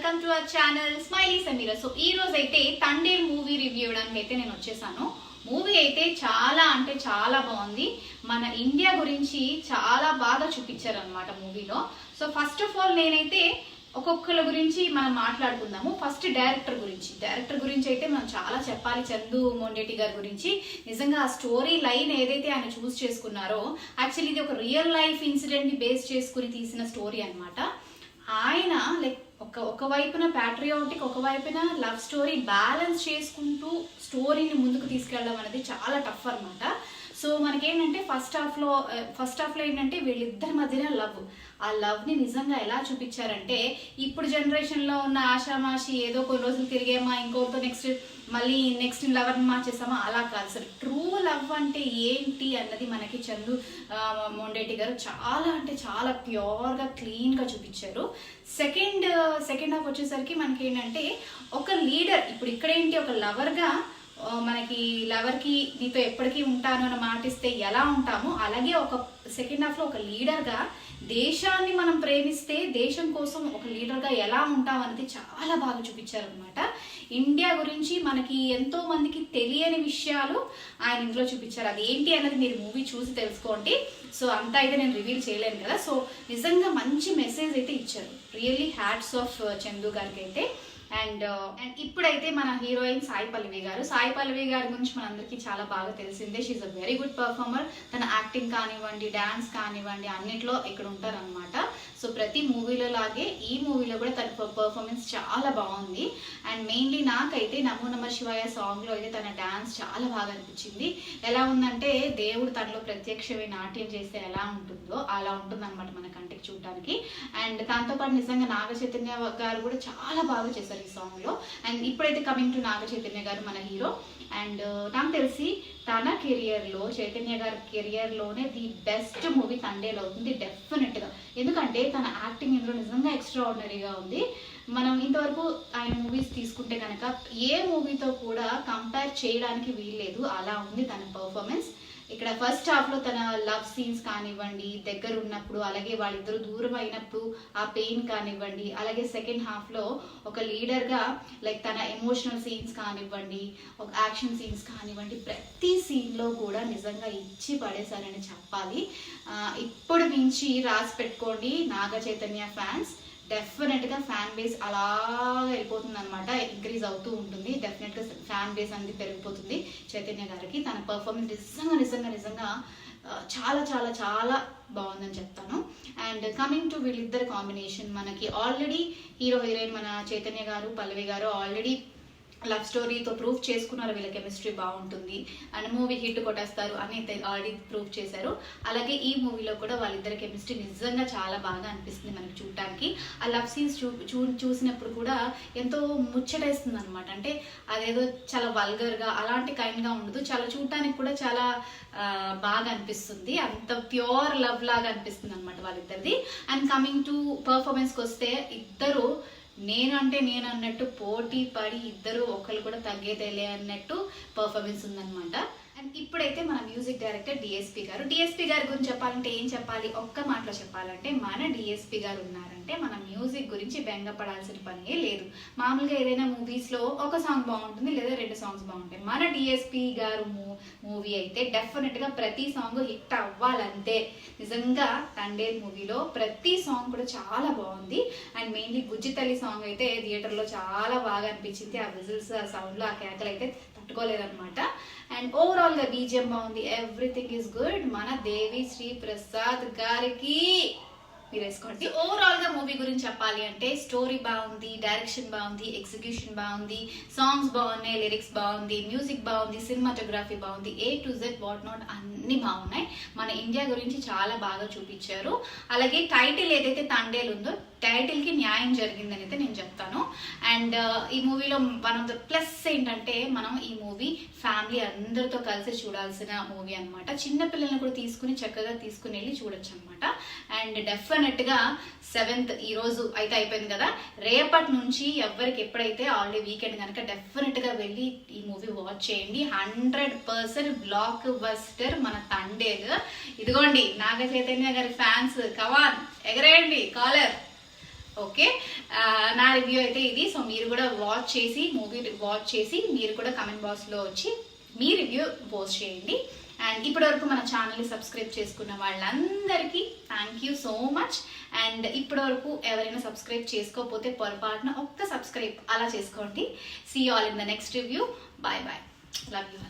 Welcome to our channel smiley Sameera. So ఈ రోజు అయితే తండేల్ మూవీ రివ్యూ ఇవ్వడానికి అయితే నేను వచ్చేసాను. మూవీ అయితే చాలా అంటే చాలా బాగుంది. మన ఇండియా గురించి చాలా బాగా చూపించారు అనమాట మూవీలో. సో ఫస్ట్ ఆఫ్ ఆల్ నేనైతే ఒక్కొక్కరి గురించి మనం మాట్లాడుకుందాము. ఫస్ట్ డైరెక్టర్ గురించి అయితే మనం చాలా చెప్పాలి. చందు మొండేటి గారి గురించి నిజంగా ఆ స్టోరీ లైన్ ఏదైతే ఆయన చూస్ చేసుకున్నారో, యాక్చువల్లీ ఇది ఒక రియల్ లైఫ్ ఇన్సిడెంట్ ని బేస్ చేసుకుని తీసిన స్టోరీ అనమాట. ఆయన లైక్ ఒకవైపున ప్యాట్రియాటిక్, ఒకవైపున లవ్ స్టోరీ బ్యాలెన్స్ చేసుకుంటూ స్టోరీని ముందుకు తీసుకెళ్ళడం అనేది చాలా టఫ్ అనమాట. సో మనకేంటంటే ఫస్ట్ హాఫ్లో ఏంటంటే వీళ్ళిద్దరి మధ్యన ఆ లవ్ని నిజంగా ఎలా చూపించారంటే, ఇప్పుడు జనరేషన్లో ఉన్న ఆషామాషి ఏదో కొన్ని రోజులు తిరిగేమా, ఇంకోతో నెక్స్ట్ లవర్ని మార్చేసామా, అలా కాదు. సరే, ట్రూ లవ్ అంటే ఏంటి అన్నది మనకి చందు మొండేటి గారు చాలా అంటే చాలా ప్యూర్గా క్లీన్గా చూపించారు. సెకండ్ హాఫ్ వచ్చేసరికి మనకి ఏంటంటే ఒక లీడర్, ఇప్పుడు ఇక్కడేంటి ఒక లవర్గా మనకి లవర్కి నీతో ఎప్పటికీ ఉంటాను అని మాటిస్తే ఎలా ఉంటామో, అలాగే ఒక సెకండ్ హాఫ్లో ఒక లీడర్గా దేశాన్ని మనం ప్రేమిస్తే దేశం కోసం ఒక లీడర్గా ఎలా ఉంటాం అనేది చాలా బాగా చూపించారు అనమాట. ఇండియా గురించి మనకి ఎంతో మందికి తెలియని విషయాలు ఆయన ఇందులో చూపించారు. అది ఏంటి అన్నది మీరు మూవీ చూసి తెలుసుకోండి. సో అంతా అయితే నేను రివీల్ చేయలేను కదా. సో నిజంగా మంచి మెసేజ్ అయితే ఇచ్చారు. రియల్లీ హ్యాట్స్ ఆఫ్ చందు గారికి అయితే. అండ్ ఇప్పుడైతే మన హీరోయిన్ సాయి పల్లవి గారి గురించి మనందరికీ చాలా బాగా తెలిసిందే. She a very good performer. తన యాక్టింగ్ కానివ్వండి, డాన్స్ కానివ్వండి, అన్నిట్లో ఇక్కడ ఉంటారనమాట. సో ప్రతి మూవీలో లాగే ఈ మూవీలో కూడా తన పర్ఫార్మెన్స్ చాలా బాగుంది. అండ్ మెయిన్లీ నాకైతే నమో నమ శివాయ సాంగ్లో అయితే తన డాన్స్ చాలా బాగా అనిపించింది. ఎలా ఉందంటే దేవుడు తనలో ప్రత్యక్షమే నాట్యం చేస్తే ఎలా ఉంటుందో అలా ఉంటుందన్నమాట మన కంటికి చూడటానికి. అండ్ దాంతోపాటు నిజంగా నాగ చైతన్య గారు కూడా చాలా బాగా చేశారు ఈ సాంగ్లో. అండ్ ఇప్పుడైతే కమింగ్ టు నాగ చైతన్య గారు మన హీరో. అండ్ నాకు తెలిసి తన కెరియర్లో, చైతన్య గారి కెరియర్లోనే ది బెస్ట్ మూవీ తండేల్ అవుతుంది డెఫినెట్గా. ఎందుకంటే తన యాక్టింగ్ ఇందులో నిజంగా ఎక్స్ట్రాఆర్డినరీగా ఉంది. మనం ఇంతవరకు ఆయన మూవీస్ తీసుకుంటే కనుక ఏ మూవీతో కూడా కంపేర్ చేయడానికి వీల్లేదు, అలా ఉంది తన పర్ఫార్మెన్స్. ఇక్కడ ఫస్ట్ హాఫ్లో తన లవ్ సీన్స్ కానివ్వండి, దగ్గర ఉన్నప్పుడు, అలాగే వాళ్ళిద్దరు దూరం అయినప్పుడు ఆ పెయిన్ కానివ్వండి, అలాగే సెకండ్ హాఫ్లో ఒక లీడర్గా లైక్ తన ఎమోషనల్ సీన్స్ కానివ్వండి, ఒక యాక్షన్ సీన్స్ కానివ్వండి, ప్రతి సీన్లో కూడా నిజంగా ఇచ్చి పడేశారని చెప్పాలి. ఇప్పుడు నుంచి రాసి పెట్టుకోండి నాగ చైతన్య ఫ్యాన్స్. డెఫినెట్గా ఫ్యాన్ బేస్ అలా వెళ్ళిపోతుంది అనమాట, ఇంక్రీజ్ అవుతూ ఉంటుంది. డెఫినెట్గా ఫ్యాన్ బేస్ అనేది పెరిగిపోతుంది చైతన్య గారికి. తన పర్ఫార్మెన్స్ నిజంగా చాలా చాలా చాలా బాగుందని చెప్తాను. అండ్ కమింగ్ టు వీళ్ళిద్దరు కాంబినేషన్, మనకి ఆల్రెడీ హీరో హీరోయిన్ మన చైతన్య గారు, పల్లవి గారు ఆల్రెడీ లవ్ స్టోరీతో ప్రూవ్ చేసుకున్నారు వీళ్ళ కెమిస్ట్రీ బాగుంటుంది అండ్ మూవీ హిట్ కొట్టేస్తారు అని ఆల్రెడీ ప్రూవ్ చేశారు. అలాగే ఈ మూవీలో కూడా వాళ్ళిద్దరి కెమిస్ట్రీ నిజంగా చాలా బాగా అనిపిస్తుంది మనకి చూడటానికి. ఆ లవ్ సీన్స్ చూసినప్పుడు కూడా ఎంతో ముచ్చటేస్తుంది అనమాట. అంటే అదేదో చాలా వల్గర్గా అలాంటి కైండ్గా ఉండదు, చాలా చూడటానికి కూడా చాలా బాగా అనిపిస్తుంది. అంత ప్యూర్ లవ్ లాగా అనిపిస్తుంది అనమాట వాళ్ళిద్దరిది. అండ్ కమింగ్ టు పర్ఫార్మెన్స్కి వస్తే, ఇద్దరు నేను అన్నట్టు పోటీ పడి ఇద్దరు ఒకరు కూడా తగ్గేదేలే అన్నట్టు పర్ఫార్మెన్స్ ఉందన్నమాట. అండ్ ఇప్పుడైతే మన మ్యూజిక్ డైరెక్టర్ డిఎస్పి గారి గురించి చెప్పాలంటే ఏం చెప్పాలి, ఒక్క మాటలో చెప్పాలంటే మన డిఎస్పి గారు ఉన్నారంటే మన మ్యూజిక్ గురించి బెంగపడాల్సిన పనే లేదు. మామూలుగా ఏదైనా మూవీస్లో ఒక సాంగ్ బాగుంటుంది లేదా 2 సాంగ్స్ బాగుంటాయి. మన డిఎస్పి గారు మూవీ అయితే డెఫినెట్గా ప్రతి సాంగ్ హిట్ అవ్వాలంతే. నిజంగా తండేల్ మూవీలో ప్రతి సాంగ్ కూడా చాలా బాగుంది. అండ్ మెయిన్లీ బుజ్జి తల్లి సాంగ్ అయితే థియేటర్లో చాలా బాగా అనిపించింది. ఆ విజిల్స్, ఆ సౌండ్లో, ఆ కేకలు అయితే తట్టుకోలేదన్నమాట. అండ్ ఓవరాల్ గా బీజిఎం బాగుంది, ఎవ్రీథింగ్ ఈస్ గుడ్. మన దేవి శ్రీ ప్రసాద్ గారికి మీరు వేసుకోండి. ఓవరాల్ గా మూవీ గురించి చెప్పాలి అంటే స్టోరీ బాగుంది, డైరెక్షన్ బాగుంది, ఎగ్జిక్యూషన్ బాగుంది, సాంగ్స్ బాగున్నాయి, లిరిక్స్ బాగుంది, మ్యూజిక్ బాగుంది, సినిమాటోగ్రఫీ బాగుంది, A to Z what not అన్ని బాగున్నాయి. మన ఇండియా గురించి చాలా బాగా చూపించారు. అలాగే టైటిల్ ఏదైతే తండేల్ ఉందో టైటిల్ కి న్యాయం జరిగిందని అయితే నేను చెప్తాను. అండ్ ఈ మూవీలో వన్ ఆఫ్ ద ప్లస్ ఏంటంటే, మనం ఈ మూవీ ఫ్యామిలీ అందరితో కలిసి చూడాల్సిన మూవీ అనమాట. చిన్న పిల్లల్ని కూడా చక్కగా తీసుకుని వెళ్ళి చూడొచ్చు అనమాట. అండ్ డెఫినెట్ గా 7th ఈ రోజు అయితే అయిపోయింది కదా, రేపటి నుంచి ఎవరికి ఎప్పుడైతే ఆల్రెడీ వీకెండ్ కనుక డెఫినెట్ గా వెళ్ళి ఈ మూవీ వాచ్ చేయండి. 100% బ్లాక్ బస్టర్ మన తండేల్. ఇదిగోండి నాగ చైతన్య గారి ఫ్యాన్స్, కవాన్ ఎగరేయండి కాలర్. ఓకే, నా రివ్యూ అయితే ఇది. సో మీరు కూడా మూవీ వాచ్ చేసి మీరు కూడా కమెంట్ బాక్స్లో వచ్చి మీ రివ్యూ పోస్ట్ చేయండి. అండ్ ఇప్పటివరకు మన ఛానల్ని సబ్స్క్రైబ్ చేసుకున్న వాళ్ళందరికీ thank you so much. And ఇప్పటివరకు ఎవరైనా సబ్స్క్రైబ్ చేసుకోకపోతే పొరపాటున ఒక్క సబ్స్క్రైబ్ అలా చేసుకోండి. See all in the next review. Bye bye, love you.